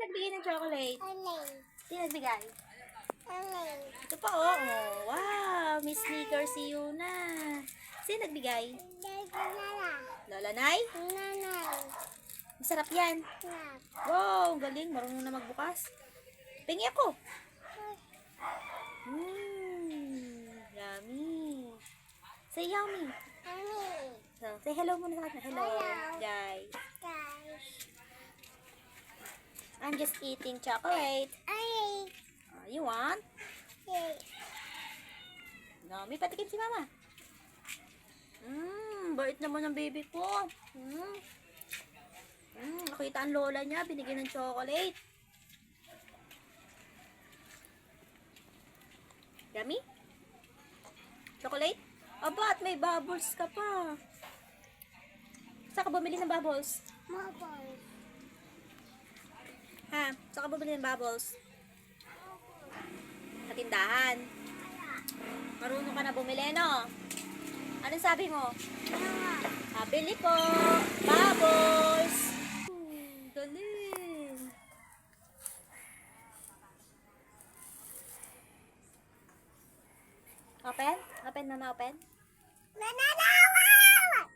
nagbigay ng chocolate? Alay. Sino nagbigay? Alay. Ito pa, oh. Oh, wow, may sneakers si Yuna. Sino nagbigay? Nala. Lola Nay? Nanay. Masarap yan. Nap. Wow, galing. Marunong na magbukas. Pingi ako. Yummy. Say yummy. Ami. So, say hello muna sa kanya. Hello, Hello. guys. Guys. I'm just eating chocolate. Alay. You want? Hey. No, may patikim si Mama. Bait naman ng baby ko. Nakita ang lola niya, binigyan ng chocolate. Yummy? Chocolate? Aba, at may bubbles ka pa. Saan ka bumili ng bubbles? Mabon. Ha? Saan ka bumili ng bubbles? Sa tindahan. Marunong ka na bumili, no? Anong sabi mo? Bili po. Bubbles. Galing. Open? Open, Mama, open? Nananawa!